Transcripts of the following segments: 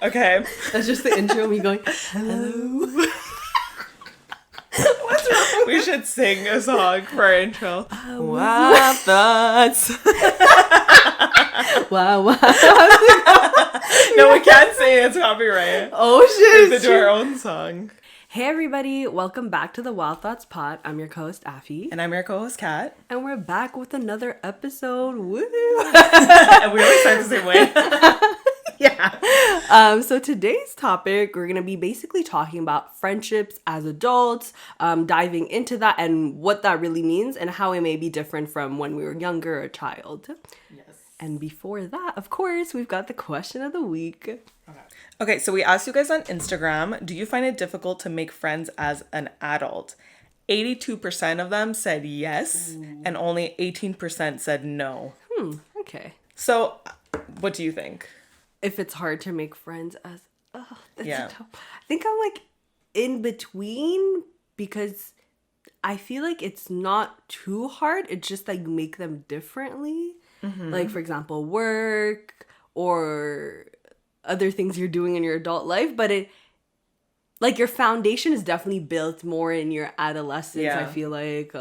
Okay. That's just the intro, me going, hello. What's wrong? We should sing a song for our intro. Wow, thoughts. Wow. No, we can't sing. It's copyright. Oh, shit. We have to do our own song. Hey, everybody. Welcome back to the Wild Thoughts Pod. I'm your co-host, Afi. And I'm your co-host, Kat. And we're back with another episode. Woo! And we always start the same way. Yeah. So today's topic, we're going to be basically talking about friendships as adults, diving into that and what that really means and how it may be different from when we were younger or a child. Yes. And before that, of course, we've got the question of the week. Okay, so we asked you guys on Instagram, do you find it difficult to make friends as an adult? 82% of them said yes, and only 18% said no. Okay. So, what do you think? If it's hard to make friends as... that's Yeah. tough. I think I'm like in between because I feel like it's not too hard. It's just like you make them differently. Mm-hmm. Like, for example, work or other things you're doing in your adult life. But it... like your foundation is definitely built more in your adolescence, I feel like,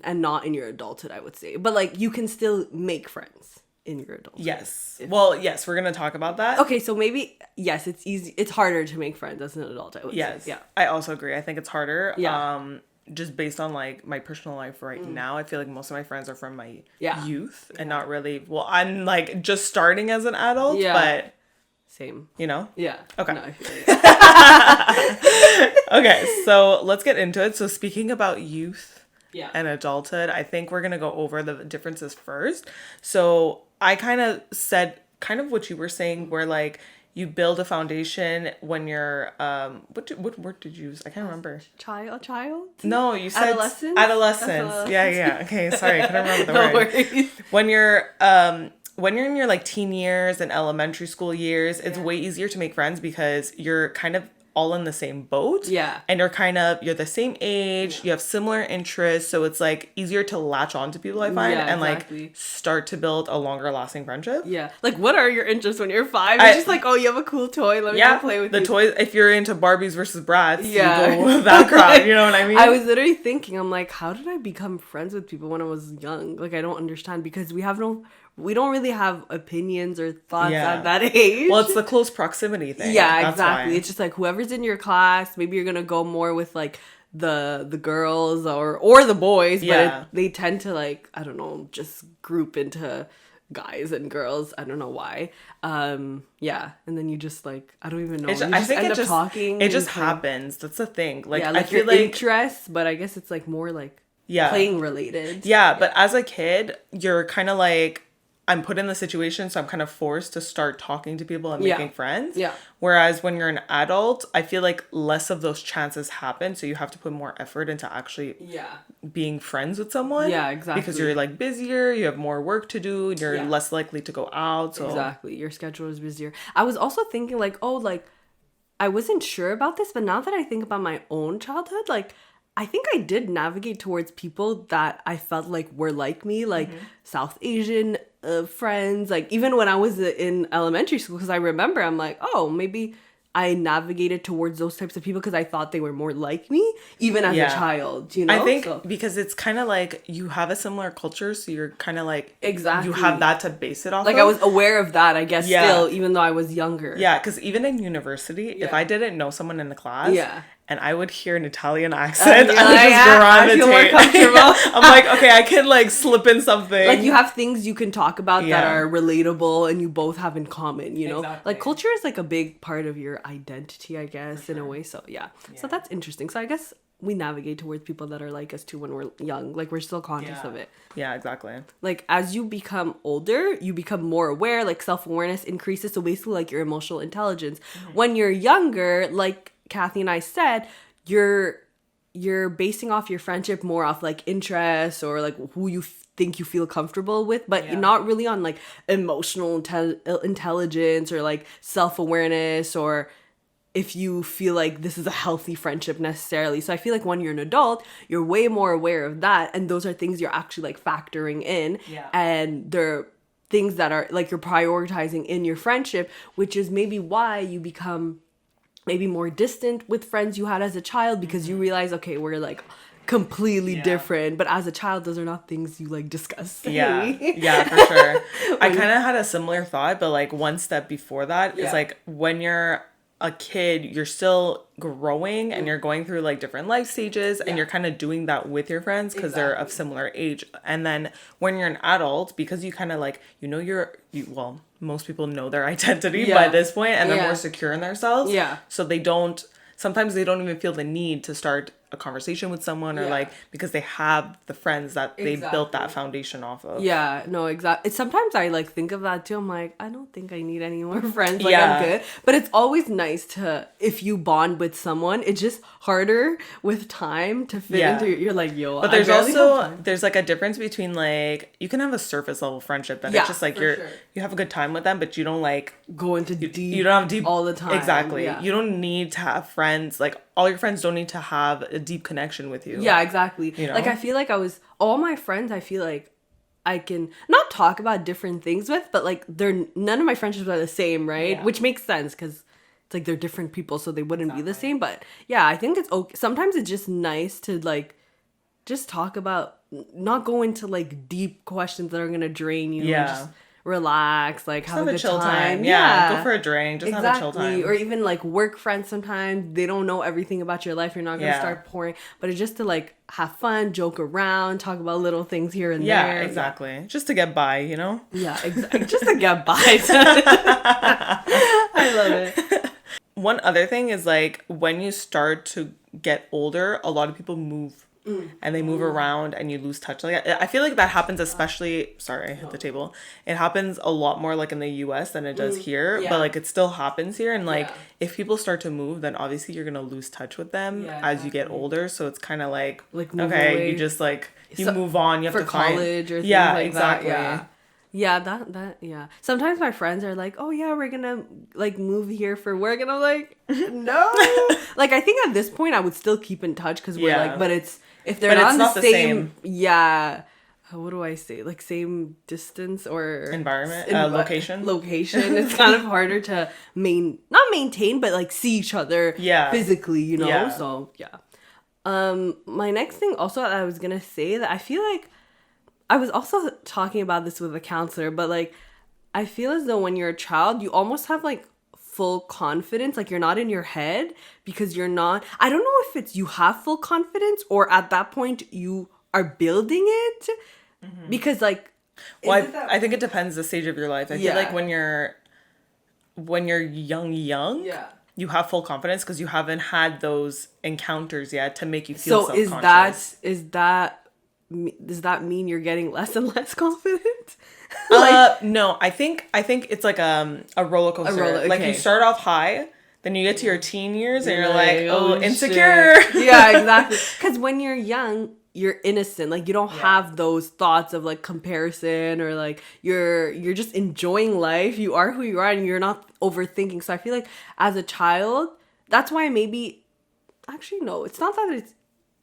and not in your adulthood, I would say. But like you can still make friends in your adulthood. Yes. Well, yes, we're going to talk about that. Okay, so maybe, yes, it's easy. It's harder to make friends as an adult, I would say. Yes. Yeah. I also agree. I think it's harder. Yeah. Just based on like my personal life right now, I feel like most of my friends are from my youth and not really, well, I'm like just starting as an adult, but... Same. You know? Yeah. Okay. No, I feel like Okay, so let's get into it. So speaking about youth yeah. and adulthood, I think we're going to go over the differences first. So I kind of said kind of what you were saying where like you build a foundation when you're what word did you use? I can't remember. Child? No, you said Adolescence. Yeah. Okay, sorry. I couldn't remember the No word. worries. When you're in your like teen years and elementary school years, it's way easier to make friends because you're kind of all in the same boat. Yeah. And you're the same age, you have similar interests, so it's like easier to latch on to people, I find, and like start to build a longer lasting friendship. Yeah. Like what are your interests when you're 5? It's just like, oh, you have a cool toy, let me go play with the you. toys. If you're into Barbies versus Bratz, you go with that crowd, you know what I mean? I was literally thinking, I'm like, how did I become friends with people when I was young? Like, I don't understand because we don't really have opinions or thoughts at that age. Well, it's the close proximity thing. Yeah, That's exactly. why. It's just like whoever's in your class, maybe you're gonna go more with like the girls or the boys, but they tend to like, I don't know, just group into guys and girls. I don't know why. And then you just like, I don't even know. I think end up talking. It just happens. That's the thing. Like, like I feel your like interests, but I guess it's like more like playing related. Yeah, but as a kid, you're kind of like, I'm put in the situation, so I'm kind of forced to start talking to people and making friends. Yeah. Whereas when you're an adult, I feel like less of those chances happen, so you have to put more effort into actually being friends with someone. Yeah, exactly. Because you're like busier, you have more work to do, you're less likely to go out. So. Exactly, your schedule is busier. I was also thinking like, I wasn't sure about this, but now that I think about my own childhood, like, I think I did navigate towards people that I felt like were like me, like South Asian friends, like even when I was in elementary school, because I remember I'm like, oh, maybe I navigated towards those types of people because I thought they were more like me, even as a child, you know? I think because it's kind of like you have a similar culture, so you're kind of like... Exactly. You have that to base it off of. I was aware of that, I guess, still, even though I was younger. Yeah, because even in university, if I didn't know someone in the class... and I would hear an Italian accent, I would just gravitate. I feel more comfortable. I'm like, okay, I can like slip in something. Like you have things you can talk about that are relatable and you both have in common, you know? Exactly. Like culture is like a big part of your identity, I guess, in a way. So so that's interesting. So I guess we navigate towards people that are like us too when we're young. Like we're still conscious of it. Yeah, exactly. Like as you become older, you become more aware, like self-awareness increases. So basically like your emotional intelligence. When you're younger, like Kathy and I said, you're basing off your friendship more off like interests or like who you think you feel comfortable with, but you're not really on like emotional intelligence or like self-awareness or if you feel like this is a healthy friendship necessarily. So I feel like when you're an adult, you're way more aware of that, and those are things you're actually like factoring in, and they're things that are like you're prioritizing in your friendship, which is maybe why you become maybe more distant with friends you had as a child, because you realize, okay, we're like completely different, but as a child those are not things you like discuss. For sure. I kind of had a similar thought, but like one step before that is like when you're a kid, you're still growing and you're going through like different life stages and you're kind of doing that with your friends because they're of similar age. And then when you're an adult, because you kind of like, you know, well, most people know their identity by this point and they're more secure in themselves. So sometimes they don't even feel the need to start a conversation with someone or like, because they have the friends that they built that foundation off of. Yeah, no, exactly. Sometimes I like think of that too. I'm like, I don't think I need any more friends. Like I'm good. But it's always nice to, if you bond with someone, it's just harder with time to fit into you're like, yo, but there's also, there's like a difference between like, you can have a surface level friendship that it's just like you have a good time with them, but you don't like go into deep. You don't have deep all the time. Exactly. Yeah. You don't need to have friends. Like all your friends don't need to have a deep connection with you. Yeah, exactly. You know? Like I feel like all my friends, I feel like I can not talk about different things with, but like none of my friendships are the same, right? Yeah. Which makes sense because it's like they're different people, so they wouldn't be the same. But yeah, I think it's okay. Sometimes it's just nice to like just talk about, not go into like deep questions that are gonna drain you. Yeah. Just relax, like just have a good chill time. Yeah, go for a drink, just have a chill time. Or even like work friends, sometimes they don't know everything about your life, you're not gonna start pouring, but it's just to like have fun, joke around, talk about little things here and there. Yeah, exactly. Just to get by, you know? Yeah, exactly. Just to get by. I love it. One other thing is like when you start to get older, a lot of people move and they move around and you lose touch. Like I feel like that happens especially, sorry, I hit the table. It happens a lot more like in the US than it does here, but like it still happens here. And like if people start to move, then obviously you're gonna lose touch with them as you get older. So it's kind of like okay, away. You just like you move on. You have for to college or things like exactly. That. Yeah, that sometimes my friends are like, oh yeah, we're gonna like move here for work, and I'm like, no. Like I think at this point I would still keep in touch because we're like, but it's if they're not the same. Yeah, what do I say? Like same distance or environment, location. It's kind of harder to not maintain, but like see each other physically, you know. Yeah. So yeah. My next thing also that I was gonna say that I feel like. I was also talking about this with a counselor, but like, I feel as though when you're a child, you almost have like full confidence. Like you're not in your head because you're not, I don't know if it's you have full confidence or at that point you are building it because like. Well, I think it depends the stage of your life. I feel like when you're young, you have full confidence because you haven't had those encounters yet to make you feel self-conscious. Does that mean you're getting less and less confident? No, I think it's like a roller coaster. Like you start off high, then you get to your teen years and you're like, oh, insecure. Yeah, exactly. Because when you're young, you're innocent. Like you don't have those thoughts of like comparison or like you're just enjoying life. You are who you are and you're not overthinking. So I feel like as a child, that's why maybe actually no, it's not that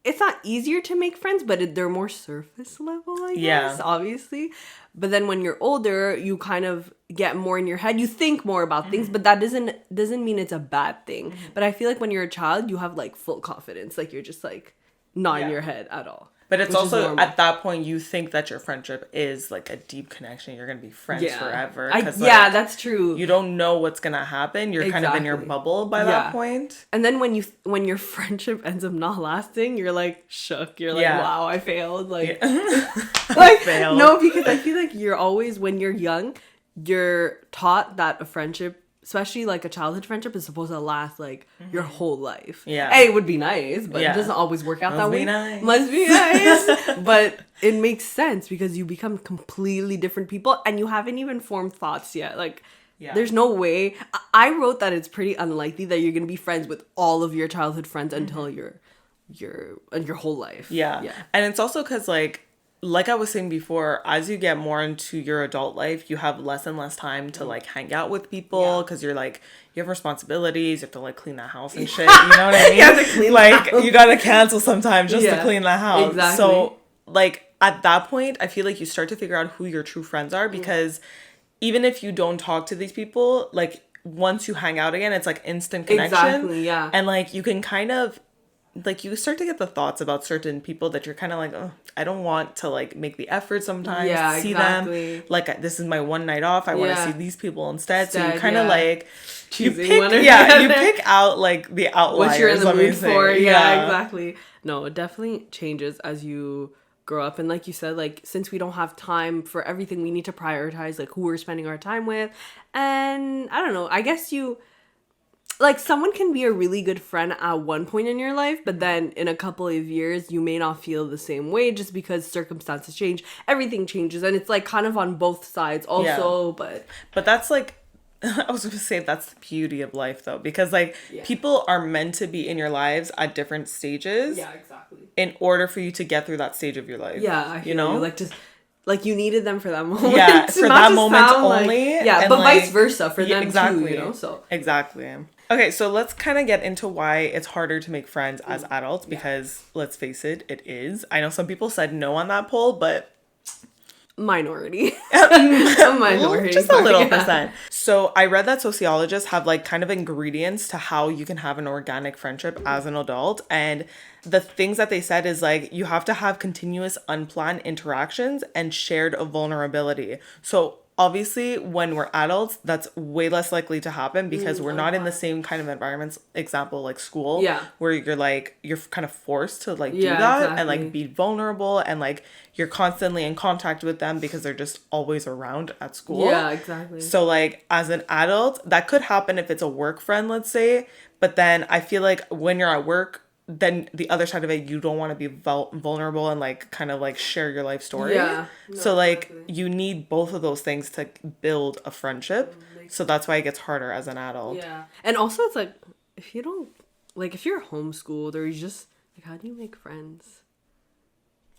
it's not easier to make friends, but they're more surface level, I guess, obviously. But then when you're older, you kind of get more in your head. You think more about things, but that doesn't mean it's a bad thing. But I feel like when you're a child, you have like full confidence. Like you're just like not in your head at all. But it's also at that point you think that your friendship is like a deep connection. You're gonna be friends forever. That's true. You don't know what's gonna happen. You're kind of in your bubble by that point. And then when your friendship ends up not lasting, you're like shook. You're like, wow, I failed. Like, like failed. No, because I feel like you're always when you're young, you're taught that a friendship, especially like a childhood friendship, is supposed to last like your whole life. Yeah. And it would be nice, but it doesn't always work out that way. Must be nice. But it makes sense because you become completely different people and you haven't even formed thoughts yet. Like, there's no way. I wrote that it's pretty unlikely that you're going to be friends with all of your childhood friends until your whole life. Yeah. And it's also because like I was saying before, as you get more into your adult life, you have less and less time to like hang out with people because you're like, you have responsibilities, you have to like clean the house and shit, you know what I mean? You have to clean you gotta cancel sometimes just to clean the house. Exactly. So like at that point, I feel like you start to figure out who your true friends are, because even if you don't talk to these people, like once you hang out again, it's like instant connection. Exactly, yeah. And like you can kind of like, you start to get the thoughts about certain people that you're kind of like, oh, I don't want to like make the effort sometimes to see them. Like, this is my one night off. I want to see these people instead. So you kind of like choosing one or you pick out like the outliers. What you're in the mood for. Yeah, exactly. No, it definitely changes as you grow up. And like you said, like, since we don't have time for everything, we need to prioritize like who we're spending our time with. And I don't know, I guess like, someone can be a really good friend at one point in your life, but then in a couple of years, you may not feel the same way just because circumstances change. Everything changes. And it's, like, kind of on both sides also, But that's, like, I was going to say that's the beauty of life, though. Because, like, people are meant to be in your lives at different stages. Yeah, exactly. In order for you to get through that stage of your life. Yeah, I feel you. Like, just... Like, you needed them for that moment. Yeah, for that moment only. Like, yeah, but like, vice versa for them too, you know? So. Exactly. Okay, so let's kind of get into why it's harder to make friends as adults, because let's face it, it is. I know some people said no on that poll, but... Minority. A minority. Just a little percent. So I read that sociologists have like kind of ingredients to how you can have an organic friendship as an adult. And the things that they said is like, you have to have continuous unplanned interactions and shared vulnerability. So obviously when we're adults, that's way less likely to happen because we're not in the same kind of environments, example like school, where you're kind of forced to like do that and like be vulnerable, and like you're constantly in contact with them because they're just always around at school. Yeah, exactly. So like as an adult, that could happen if it's a work friend, let's say, but then I feel like when you're at work, then the other side of it, you don't want to be vulnerable and like kind of like share your life story. Yeah. No, so like you need both of those things to build a friendship. So that's why it gets harder as an adult. Yeah. And also it's like, if you don't, like if you're homeschooled or you just, like, how do you make friends?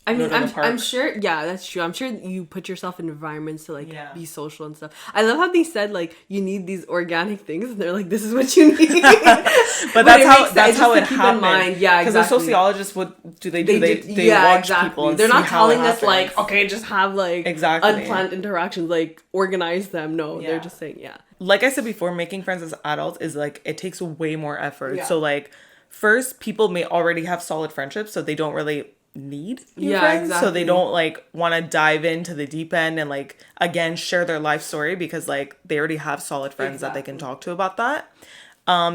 I mean, I'm sure, yeah, that's true. I'm sure you put yourself in environments to, like, be social and stuff. I love how they said, like, you need these organic things, and they're like, this is what you need. but that's how it happens. Yeah, exactly. Because the sociologists, what do? They watch people and they're not telling us, like, okay, just have, like, unplanned interactions, like, organize them. No, they're just saying, Like I said before, making friends as adults is, like, it takes way more effort. Yeah. So, like, first, people may already have solid friendships, so they don't really need new friends. Exactly. So they don't like want to dive into the deep end and like again share their life story because like they already have solid friends that they can talk to about that.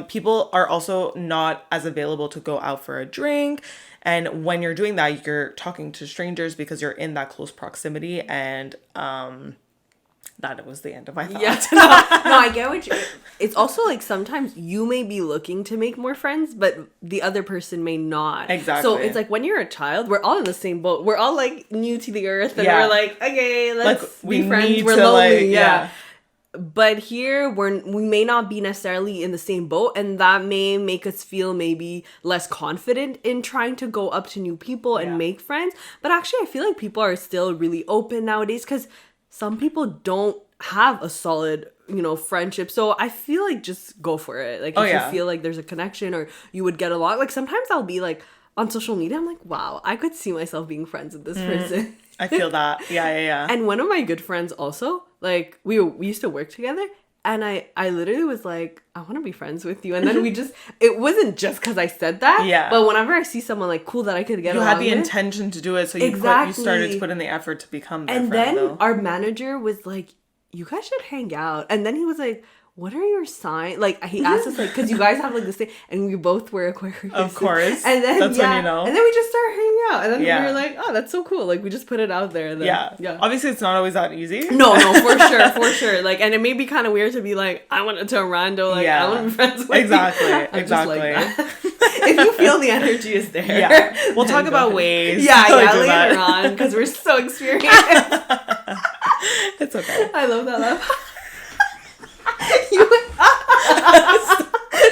People are also not as available to go out for a drink, and when you're doing that, you're talking to strangers because you're in that close proximity. And that was the end of my thoughts. Yeah, no, I get what you... It's also, like, sometimes you may be looking to make more friends, but the other person may not. Exactly. So it's like, when you're a child, we're all in the same boat. We're all, like, new to the earth, and we're like, okay, let's be friends. We're lonely, But here, we may not be necessarily in the same boat, and that may make us feel maybe less confident in trying to go up to new people and make friends. But actually, I feel like people are still really open nowadays, because some people don't have a solid, friendship. So I feel like just go for it. Like, if you feel like there's a connection or you would get along. Like, sometimes I'll be like, on social media, I'm like, wow, I could see myself being friends with this person. I feel that. Yeah. And one of my good friends also, like, we used to work together. And I literally was like, I want to be friends with you. And then it wasn't just because I said that. Yeah. But whenever I see someone like cool that I could get along with. You had the intention to do it. So you started to put in the effort to become their friend. And then our manager was like, you guys should hang out. And then he was like, what are your signs? Like, he asked us, like, because you guys have, like, the same, and we both were Aquarius. Of course. And then, that's when you know. And then we just started hanging out. And then we were like, oh, that's so cool. Like, we just put it out there. And then, yeah. Obviously, it's not always that easy. No, for sure. Like, and it may be kind of weird to be like, I went to a rando, like, I want to be friends with you. Exactly. Like if you feel the energy is there. Yeah. We'll talk about ways. Yeah, later on, because we're so experienced. It's okay. I love that laugh.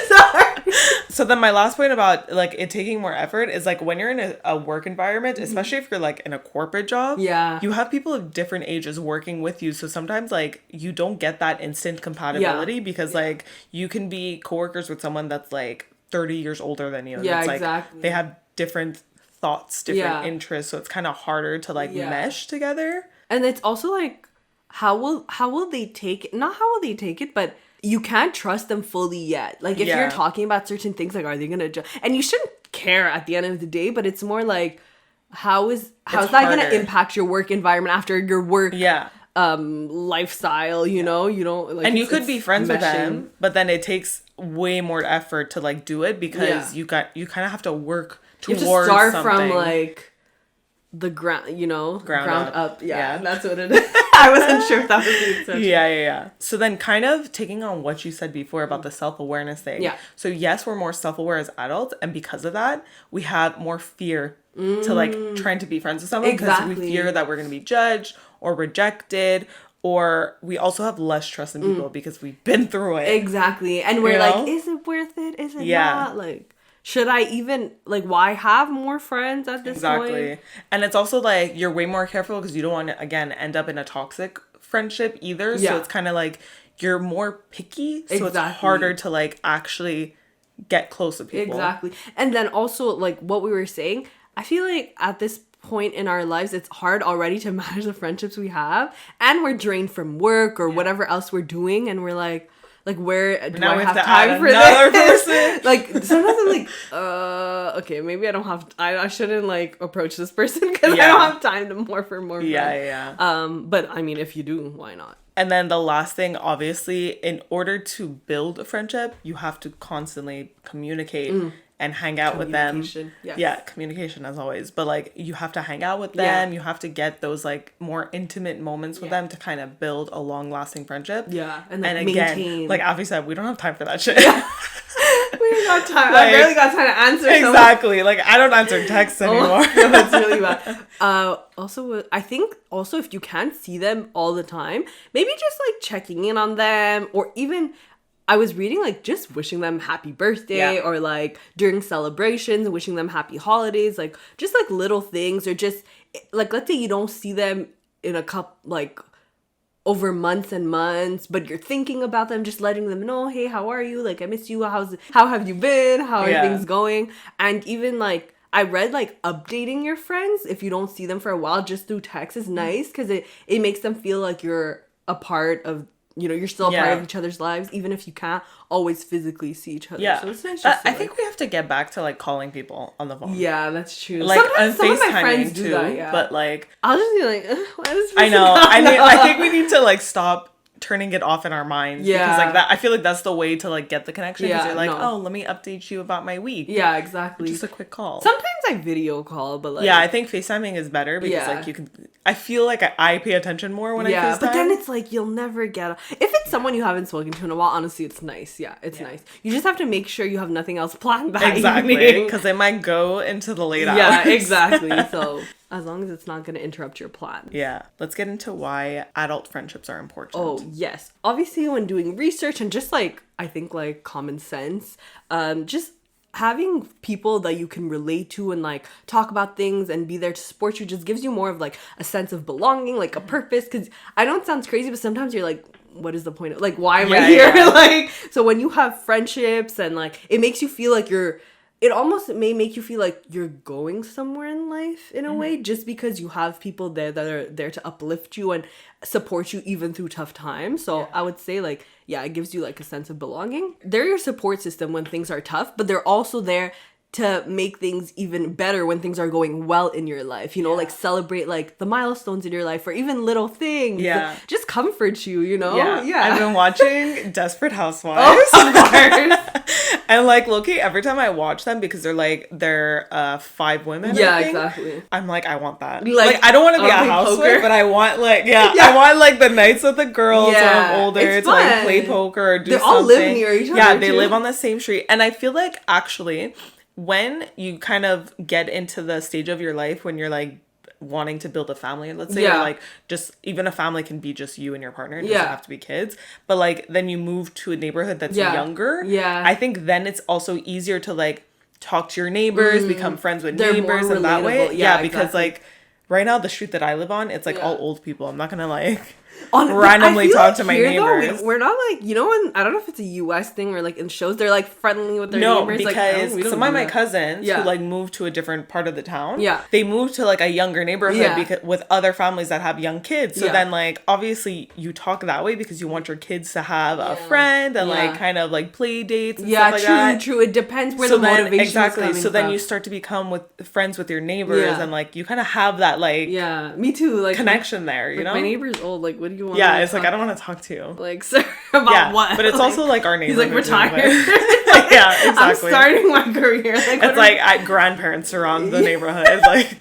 Sorry. So then my last point about like it taking more effort is like when you're in a work environment, especially if you're like in a corporate job, you have people of different ages working with you. So sometimes like you don't get that instant compatibility because like you can be coworkers with someone that's like 30 years older than you. And it's, like, exactly. They have different thoughts, different interests, so it's kind of harder to like mesh together. And it's also like, how will they take it? Not how will they take it, but you can't trust them fully yet. Like if you're talking about certain things, like are they gonna and you shouldn't care at the end of the day, but it's more like how's that gonna impact your work environment after your work lifestyle, you know? You don't like, and you could be friends with them, but then it takes way more effort to like do it because you kind of have to work towards something. You have to start from like the ground, you know, ground up. Yeah, that's what it is. I wasn't sure if that was the exception. Yeah. So then kind of taking on what you said before about the self-awareness thing. Yeah. So yes, we're more self-aware as adults, and because of that, we have more fear to like trying to be friends with someone because we fear that we're going to be judged or rejected, or we also have less trust in people because we've been through it. Exactly. And we're like, is it worth it? Is it not? Like, should I even, like, why have more friends at this point? And it's also like, you're way more careful because you don't want to, again, end up in a toxic friendship either. So it's kind of like, you're more picky. So it's harder to like actually get close to people. Exactly. And then also, like, what we were saying, I feel like at this point in our lives, it's hard already to manage the friendships we have. And we're drained from work or whatever else we're doing. And we're like, where do I have time for this? Like, sometimes I'm like, okay, maybe I don't have, I shouldn't, like, approach this person because I don't have time for more friends. But, I mean, if you do, why not? And then the last thing, obviously, in order to build a friendship, you have to constantly communicate and hang out with them. Yes. Yeah, communication as always. But like you have to hang out with them. You have to get those like more intimate moments with them to kind of build a long lasting friendship. Yeah. And again, maintain. Like Afi said, we don't have time for that shit. We don't got time. Like, I barely got time to answer. Exactly. Someone. Like I don't answer texts anymore. No, that's really bad. Also, I think also if you can't see them all the time, maybe just like checking in on them, or even I was reading like just wishing them happy birthday or like during celebrations, wishing them happy holidays, like just like little things, or just like, let's say you don't see them in a couple, like over months and months, but you're thinking about them, just letting them know, hey, how are you? Like, I miss you. How have you been? How are things going? And even like, I read like updating your friends if you don't see them for a while just through text is nice because it makes them feel like you're a part of, you know, you're still a part of each other's lives, even if you can't always physically see each other. So it's nice. I think we have to get back to like calling people on the phone. Yeah, that's true. Like some of my friends do that, but like I'll just be like, why does I know. I think we need to like stop turning it off in our minds because like that, I feel like that's the way to like get the connection because you're like, oh, let me update you about my week. Yeah, exactly. Just a quick call. Sometimes I video call, but like I think FaceTiming is better because like you can, I feel like I pay attention more when I FaceTime. But then it's like you'll never get if it's someone you haven't spoken to in a while, honestly it's nice. It's nice. You just have to make sure you have nothing else planned that evening because it might go into the late hours. Yeah, exactly. So as long as it's not going to interrupt your plan. Yeah. Let's get into why adult friendships are important. Oh, yes. Obviously, when doing research and just like, I think like common sense, just having people that you can relate to and like talk about things and be there to support you just gives you more of like a sense of belonging, like a purpose. Because I know it sounds crazy, but sometimes you're like, what is the point of, like, why am I here? Like, so when you have friendships and like, it makes you feel like it almost may make you feel like you're going somewhere in life in a way, just because you have people there that are there to uplift you and support you even through tough times. So I would say like, it gives you like a sense of belonging. They're your support system when things are tough, but they're also there to make things even better when things are going well in your life, you know, like celebrate like the milestones in your life or even little things. Just comfort you, you know? I've been watching Desperate Housewives. And like low-key, every time I watch them, because they're 5 women. Exactly. I'm like, I want that. Like I don't want to be a housewife, but I want like I want like the nights with the girls when I'm older to like play poker or do something. They all live near each other. Yeah, they live on the same street. And I feel like actually when you kind of get into the stage of your life when you're like wanting to build a family, let's say, or like just even a family can be just you and your partner, it doesn't have to be kids, but like then you move to a neighborhood that's younger, I think then it's also easier to like talk to your neighbors, become friends with neighbors in that way. Because like right now the street that I live on, it's like all old people. I'm not gonna like randomly talk to my neighbors. Though, we're not like, you know, when, I don't know if it's a US thing or like in shows, they're like friendly with their neighbors. No, because like, some of my cousins who like moved to a different part of the town, they moved to like a younger neighborhood because with other families that have young kids. So then like, obviously you talk that way because you want your kids to have a friend and like kind of like play dates and stuff like that. True. It depends where the motivation is coming so then you start to become friends with your neighbors and like you kind of have that like me too, like connection there, you know. My neighbor's old, like what do you want? It's like I don't want to talk to you, like, sir, about what? But it's like, also like our neighbor. He's like retired. Yeah, exactly. I'm starting my career. Like, it's like grandparents surround the neighborhood. Like,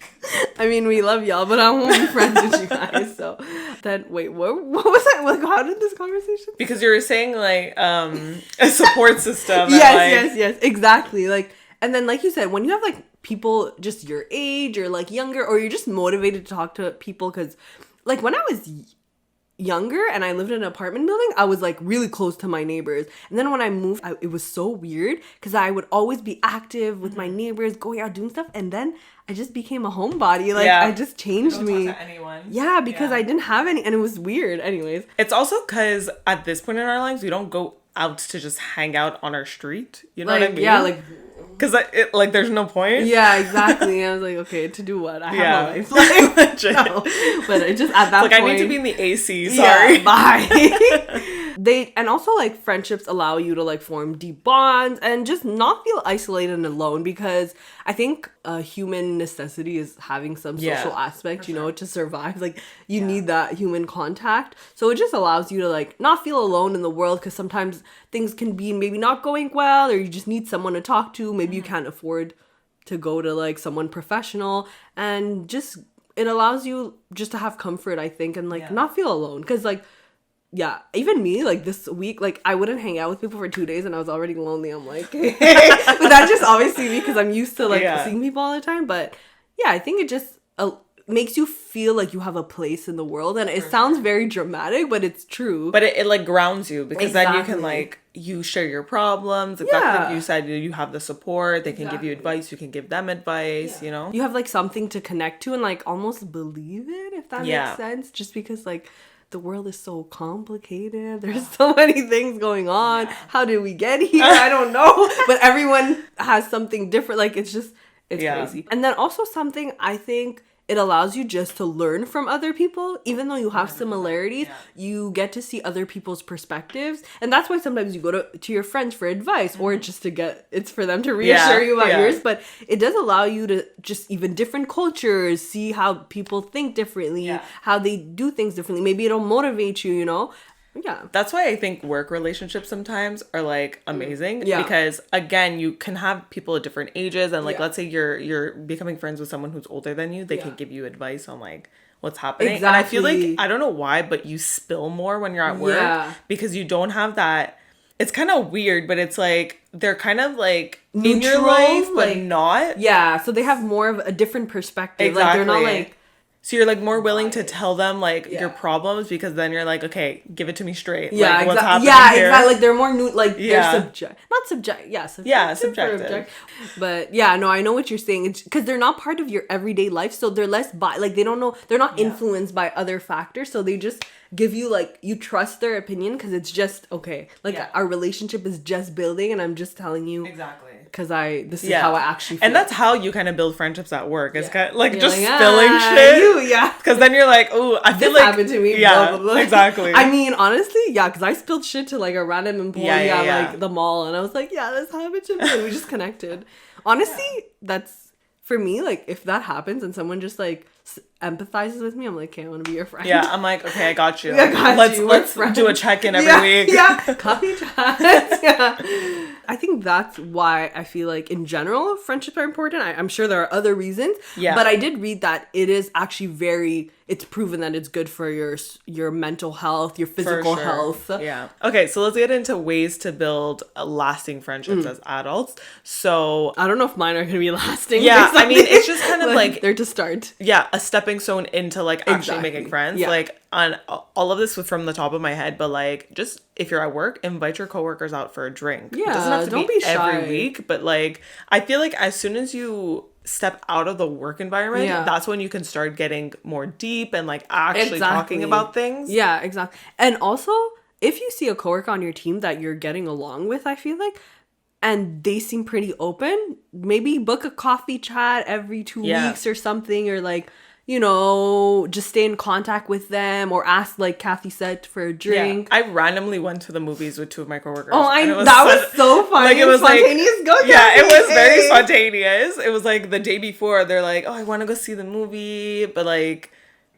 I mean, we love y'all, but I won't be friends with you guys. So then, wait, what was that? Like, how did this conversation? Because you were saying like a support system. Yes, exactly. Like, and then like you said, when you have like people just your age or like younger, or you're just motivated to talk to people, because like when I was younger and I lived in an apartment building, I was like really close to my neighbors. And then when I moved, it was so weird because I would always be active with my neighbors, going out doing stuff, and then I just became a homebody. Like I just changed me. Talk to anyone. Yeah, because I didn't have any, and it was weird. Anyways, it's also because at this point in our lives, we don't go out to just hang out on our street. You know what I mean? Yeah, like. Because like there's no point. Yeah, exactly. I was like, okay, to do what? I have a life. Like, no. But it just at that point, I need to be in the AC. Sorry. Yeah, bye. And also like friendships allow you to like form deep bonds and just not feel isolated and alone, because I think a human necessity is having some social aspect, you know, to survive. Like you need that human contact. So it just allows you to like not feel alone in the world, because sometimes things can be maybe not going well, or you just need someone to talk to. Maybe you can't afford to go to like someone professional, and just it allows you just to have comfort, I think, and like not feel alone. Because like even me, like this week, like I wouldn't hang out with people for 2 days and I was already lonely. I'm like, but that's just obviously me because I'm used to like seeing people all the time. But yeah, I think it just makes you feel like you have a place in the world, and it sounds very dramatic, but it's true. But it like grounds you, because then you can like you share your problems. Exactly like you said, you have the support. They can give you advice. You can give them advice. You know, you have like something to connect to and like almost believe it, if that makes sense. Just because like the world is so complicated. There's so many things going on. How did we get here? I don't know. But everyone has something different. Like it's crazy. And then also something I think it allows you just to learn from other people. Even though you have similarities, you get to see other people's perspectives. And that's why sometimes you go to your friends for advice, or just it's for them to reassure you about yours. But it does allow you to just even different cultures, see how people think differently, how they do things differently. Maybe it'll motivate you, you know? Yeah. That's why I think work relationships sometimes are like amazing. Yeah. Because again, you can have people at different ages, and like let's say you're becoming friends with someone who's older than you, they can give you advice on like what's happening. Exactly. And I feel like, I don't know why, but you spill more when you're at work because you don't have that. It's kind of weird, but it's like they're kind of like neutral, in your life, but not. Yeah, so they have more of a different perspective. Exactly. Like they're not like. So you're like more willing to tell them like your problems, because then you're like, okay, give it to me straight. Yeah, like, what's happening here? Exactly. Like they're more they're subjective. But yeah, no, I know what you're saying. It's because they're not part of your everyday life, so they're less like they don't know, they're not influenced by other factors, so they just give you like, you trust their opinion because it's just okay. Like our relationship is just building, and I'm just telling you exactly. Because this is how I actually feel. And that's how you kind of build friendships at work. It's kind of like just like, spilling shit. Because then you're like, oh, I feel like... happened to me. Yeah, blah, blah, blah. Exactly. I mean, honestly, because I spilled shit to like a random employee at like the mall. And I was like, this happened to me. And we just connected. Honestly, that's... For me, like, if that happens and someone just like empathizes with me, I'm like, okay, I want to be your friend. Yeah, I'm like, okay, I got you. Let's do a check-in every week. Yeah, coffee chats. Yeah. I think that's why I feel like in general friendships are important. I'm sure there are other reasons. Yeah. But I did read that it is actually it's proven that it's good for your mental health, your physical health. Yeah. Okay, so let's get into ways to build lasting friendships as adults. So I don't know if mine are going to be lasting. Yeah, I mean, it's just kind of like they're to start. Yeah, a stepping stone into like actually making friends. Like on all of this was from the top of my head, but like just if you're at work, invite your coworkers out for a drink. It doesn't have to be every week, but like I feel like as soon as you step out of the work environment, that's when you can start getting more deep and like actually talking about things. Yeah, exactly. And also, if you see a coworker on your team that you're getting along with, I feel like, and they seem pretty open, maybe book a coffee chat every 2 weeks or something, or like, you know, just stay in contact with them, or ask, like Kathy said, for a drink. I randomly went to the movies with 2 of my coworkers. Oh, that was so funny. Like, it was spontaneous. It was very spontaneous. It was like the day before, they're like, oh, I want to go see the movie, but like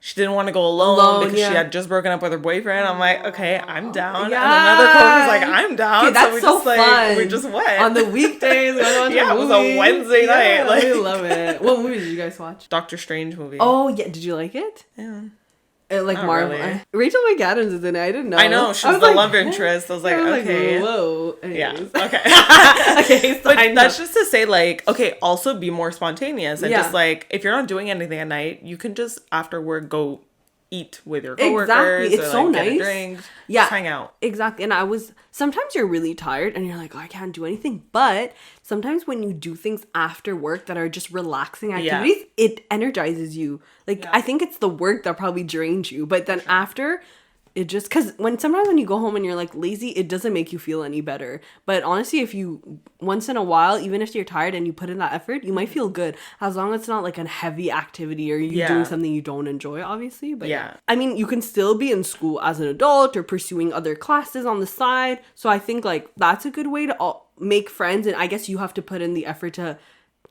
she didn't want to go alone because she had just broken up with her boyfriend. I'm like, okay, I'm down. Yeah. And another coworker's like, I'm down. Okay, that's so fun. Like, we just went. On the weekdays. It was a Wednesday night. Like, I love it. What movie did you guys watch? Doctor Strange movie. Oh, yeah. Did you like it? Yeah. Like Marvel. Really. Rachel McAdams is in it. I didn't know. I know. She's the love interest. I was like, okay. Whoa. Anyways. Yeah. Okay. Okay. But that's just to say, like, okay, also be more spontaneous. And just like, if you're not doing anything at night, you can just after work go eat with your coworkers. Exactly. It's so nice. Get a drink, just hang out. Exactly. And sometimes you're really tired and you're like, oh, I can't do anything. But sometimes when you do things after work that are just relaxing activities, it energizes you. Like, I think it's the work that probably drains you. But then after, it just, because sometimes when you go home and you're like lazy, it doesn't make you feel any better. But honestly, if you once in a while, even if you're tired and you put in that effort, you might feel good, as long as it's not like a heavy activity or you're doing something you don't enjoy, obviously. But I mean, you can still be in school as an adult or pursuing other classes on the side. So I think like that's a good way to make friends, and I guess you have to put in the effort to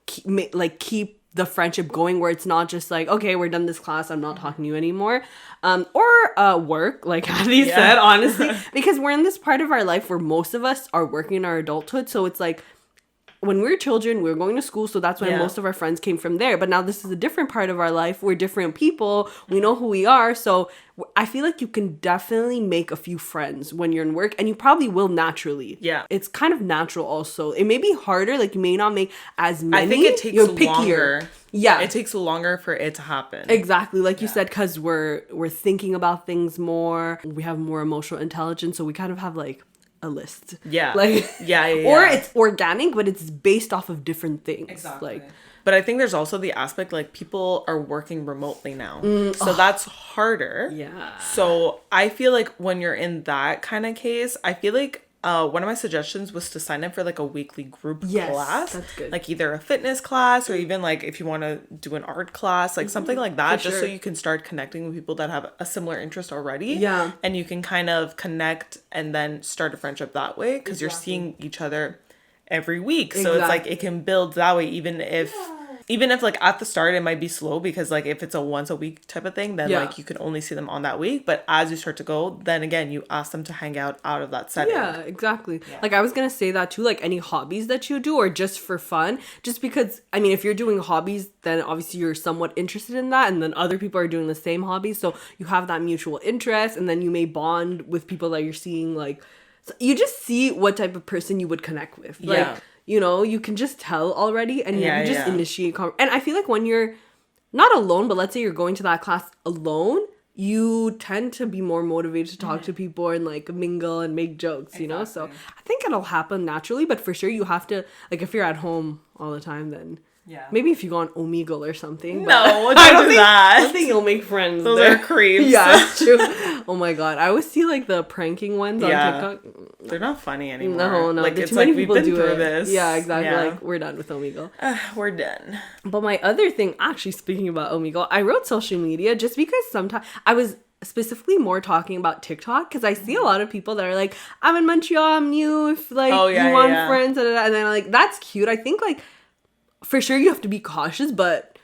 keep the friendship going, where it's not just like, okay, we're done this class, I'm not talking to you anymore. Or work, like Kathy said, honestly, because we're in this part of our life where most of us are working in our adulthood. So it's like, when we were children, we were going to school, so that's when most of our friends came from there. But now this is a different part of our life. We're different people. We know who we are. So I feel like you can definitely make a few friends when you're in work, and you probably will naturally. Yeah. It's kind of natural also. It may be harder. Like, you may not make as many. I think it takes longer. Yeah. It takes longer for it to happen. Exactly. Like you said, because we're thinking about things more. We have more emotional intelligence. So we kind of have like a list. Yeah. Like, or it's organic, but it's based off of different things. Exactly. Like, but I think there's also the aspect, like, people are working remotely now. So that's harder. Yeah. So I feel like when you're in that kind of case, I feel like one of my suggestions was to sign up for like a weekly group class. That's good. Like either a fitness class or even like if you want to do an art class, like something like that, just so you can start connecting with people that have a similar interest already. Yeah. And you can kind of connect and then start a friendship that way, because you're seeing each other every week. So it's like it can build that way, even if like at the start it might be slow, because like if it's a once a week type of thing, then like you can only see them on that week. But as you start to go, then again you ask them to hang out of that setting. Yeah, exactly. Like I was gonna say that too, like any hobbies that you do or just for fun, just because I mean if you're doing hobbies, then obviously you're somewhat interested in that, and then other people are doing the same hobbies, so you have that mutual interest, and then you may bond with people that you're seeing. Like, so you just see what type of person you would connect with. Like, you know, you can just tell already, and you just initiate and I feel like when you're not alone, but let's say you're going to that class alone, you tend to be more motivated to talk to people and like mingle and make jokes, you know? So I think it'll happen naturally, but for sure you have to, like, if you're at home all the time, then maybe if you go on Omegle or something. No, don't do that. I don't think you'll make friends. Those are creeps. Yeah, it's true. Oh my god, I always see like the pranking ones on TikTok. They're not funny anymore. No, like it's like we've been through this. Yeah, exactly. Yeah. Like, we're done with Omegle. We're done. But my other thing, actually, speaking about Omegle, I wrote social media just because sometimes I was specifically more talking about TikTok, because I see a lot of people that are like, I'm in Montreal, I'm new, if like you want friends, and then like, that's cute. I think like for sure you have to be cautious, but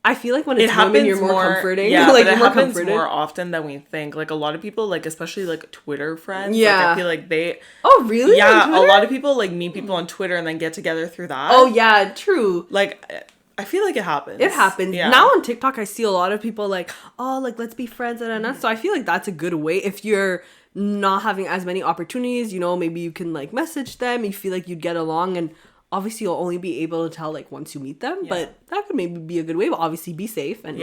I feel like when it's women, you're more comforting. Yeah, like, but it happens more often than we think. Like, a lot of people, like, especially, like, Twitter friends. Yeah. Like, I feel like they... Oh, really? Yeah, a lot of people, like, meet people on Twitter and then get together through that. Oh, yeah, true. Like, I feel like it happens. It happens. Yeah. Now on TikTok, I see a lot of people, like, oh, like, let's be friends. And so I feel like that's a good way. If you're not having as many opportunities, you know, maybe you can, like, message them. You feel like you'd get along, and obviously you'll only be able to tell like once you meet them, but that could maybe be a good way. But obviously be safe and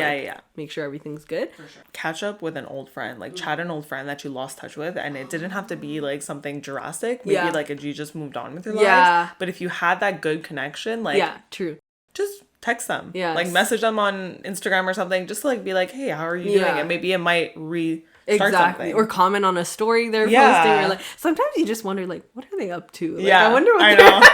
make sure everything's good. For sure. Catch up with an old friend, like chat an old friend that you lost touch with, and it didn't have to be like something drastic. Maybe like you just moved on with your lives. But if you had that good connection, like true, just text them. Like message them on Instagram or something. Just like be like, hey, how are you doing? And maybe it might start something. Or comment on a story they're posting, or like sometimes you just wonder like, what are they up to? Like, I wonder what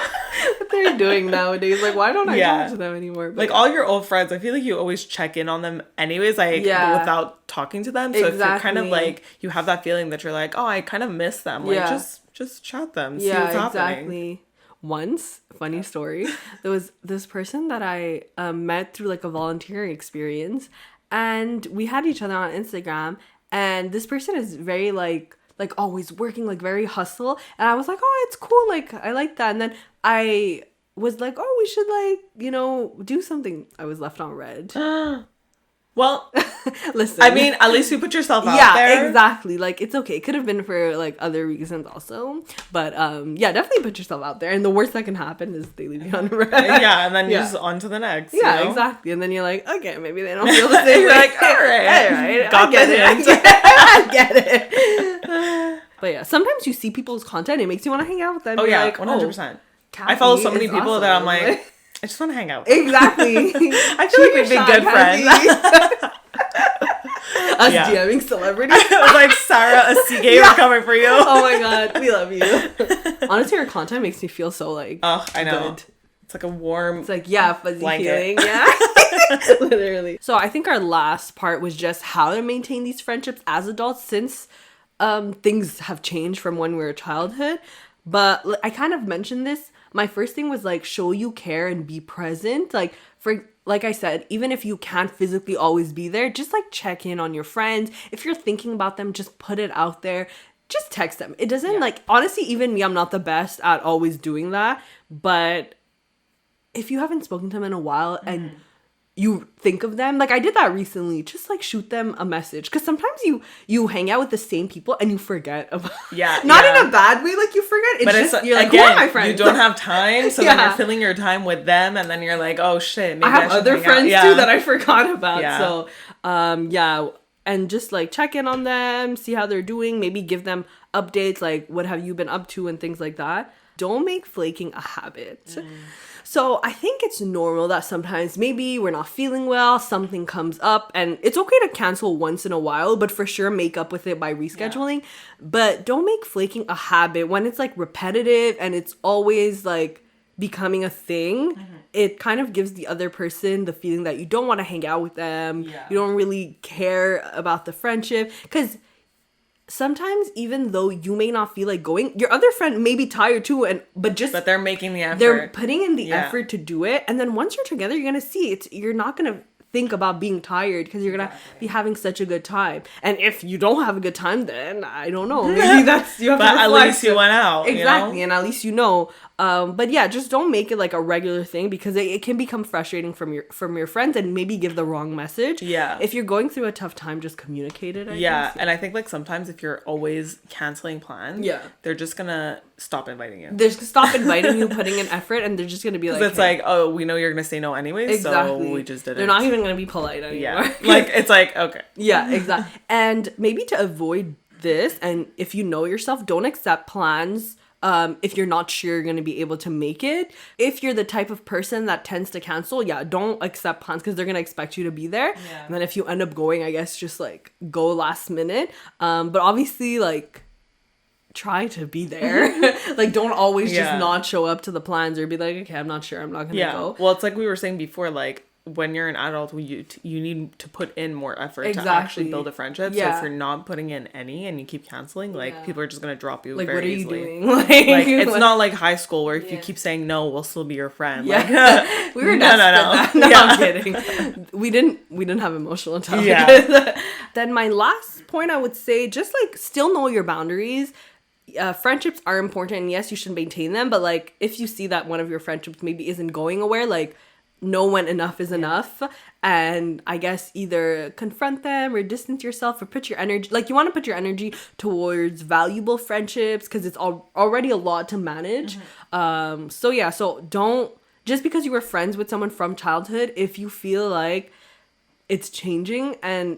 they're doing nowadays. Like, why don't I talk to them anymore? But, like all your old friends, I feel like you always check in on them anyways, like without talking to them. So if you're kind of like, you have that feeling that you're like, oh, I kind of miss them, like just chat them, see what's happening. Once, funny story, there was this person that I met through like a volunteering experience, and we had each other on Instagram. And this person is very like always working, like very hustle. And I was like, oh, it's cool. Like, I like that. And then I was like, oh, we should like, do something. I was left on red. Well, listen. I mean, at least you put yourself out there. Yeah, exactly. Like, it's okay. It could have been for like other reasons also. But definitely put yourself out there. And the worst that can happen is they leave you on red. Yeah, and then you're just on to the next. Yeah, you know? Exactly. And then you're like, okay, maybe they don't feel the same. You're like, all right. I get it. I get it. But yeah, sometimes you see people's content, it makes you want to hang out with them. Oh, yeah, like, 100%. I follow so many people awesome. That I'm like, I just want to hang out with them. Exactly. I feel like we'd be good friends. Us DMing celebrities. I was like, Sarah, a Seagate, we're coming for you. Oh my god, we love you. Honestly, your content makes me feel so like, I know. Good. It's like a warm, it's like, fuzzy feeling. Yeah. Literally. So I think our last part was just how to maintain these friendships as adults, since things have changed from when we were childhood. But I kind of mentioned this. My first thing was like, show you care and be present. Like I said, even if you can't physically always be there, just like check in on your friends. If you're thinking about them, just put it out there. Just text them. It doesn't like, honestly, even me, I'm not the best at always doing that. But if you haven't spoken to them in a while and you think of them, like I did that recently, just like shoot them a message, because sometimes you hang out with the same people and you forget about not in a bad way, like you forget, it's just you're like, again, who are my friends? You don't have time, so then you're filling your time with them, and then you're like, oh shit, maybe I have other friends too that I forgot about. So and just like check in on them, see how they're doing, maybe give them updates like what have you been up to and things like that. Don't make flaking a habit. So I think it's normal that sometimes maybe we're not feeling well, something comes up, and it's okay to cancel once in a while, but for sure make up with it by rescheduling. But don't make flaking a habit. When it's like repetitive and it's always like becoming a thing, it kind of gives the other person the feeling that you don't want to hang out with them. You don't really care about the friendship, because sometimes even though you may not feel like going, your other friend may be tired too, but they're making the effort. They're putting in the effort to do it, and then once you're together, you're gonna see you're not gonna think about being tired, because you're gonna be having such a good time. And if you don't have a good time, then I don't know, maybe that's you have but to at least you went out, exactly, and at least you know. But yeah, just don't make it like a regular thing, because it can become frustrating from your friends and maybe give the wrong message. If you're going through a tough time, just communicate it. I guess. And I think like sometimes if you're always canceling plans, they're just gonna stop inviting you. They're just stop inviting you, putting in effort, and they're just gonna be like, it's like, oh, we know you're gonna say no anyways, so we just didn't. They're not even gonna be polite anymore. Like it's like, okay. Exactly. And maybe to avoid this, and if you know yourself, don't accept plans if you're not sure you're going to be able to make it. If you're the type of person that tends to cancel, don't accept plans, because they're going to expect you to be there. And then if you end up going, I guess just like go last minute. But obviously like try to be there. Like don't always just not show up to the plans or be like, okay, I'm not sure, I'm not going to go. Well, it's like we were saying before, like when you're an adult, you need to put in more effort to actually build a friendship. So if you're not putting in any and you keep canceling, like people are just gonna drop you. Like, very what are easily. You doing? Like it's not like high school where if you keep saying no, we'll still be your friend. Like, we were desperate. No, I'm kidding. We didn't have emotional intelligence. Then my last point, I would say, just like still know your boundaries. Friendships are important, and yes, you should maintain them. But like if you see that one of your friendships maybe isn't going anywhere, like know when enough is enough, and I guess either confront them or distance yourself, or put your energy, like you want to put your energy towards valuable friendships, because it's already a lot to manage. So don't, just because you were friends with someone from childhood, if you feel like it's changing and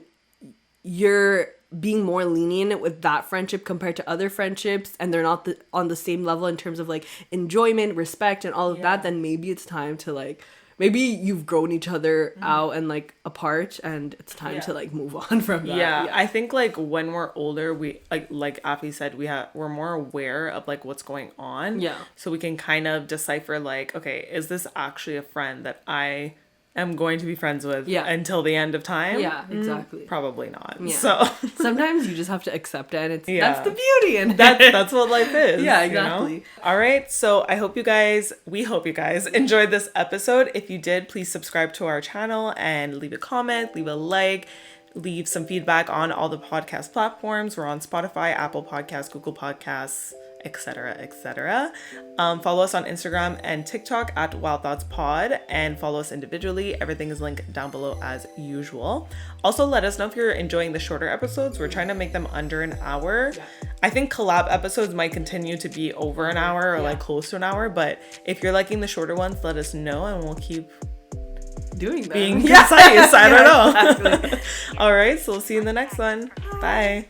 you're being more lenient with that friendship compared to other friendships, and they're not on the same level in terms of like enjoyment, respect, and all of that, then maybe it's time to like, maybe you've grown each other out and like apart, and it's time to like move on from that. Yeah, I think like when we're older, we like Afi said, we're more aware of like what's going on. Yeah. So we can kind of decipher like, okay, is this actually a friend that I am going to be friends with until the end of time? Yeah, exactly. Probably not. Yeah. So sometimes you just have to accept it, and that's the beauty in it. That's what life is. Yeah, exactly. You know? All right, so we hope you guys enjoyed this episode. If you did, please subscribe to our channel and leave a comment, leave a like, leave some feedback on all the podcast platforms. We're on Spotify, Apple Podcasts, Google Podcasts, etc. Follow us on Instagram and TikTok at Wild Thoughts Pod, and follow us individually. Everything is linked down below as usual. Also, let us know if you're enjoying the shorter episodes. We're trying to make them under an hour. I think collab episodes might continue to be over an hour or like close to an hour, but if you're liking the shorter ones, let us know and we'll keep doing that. Being concise. I don't know. Exactly. All right, so we'll see you in the next one. Bye.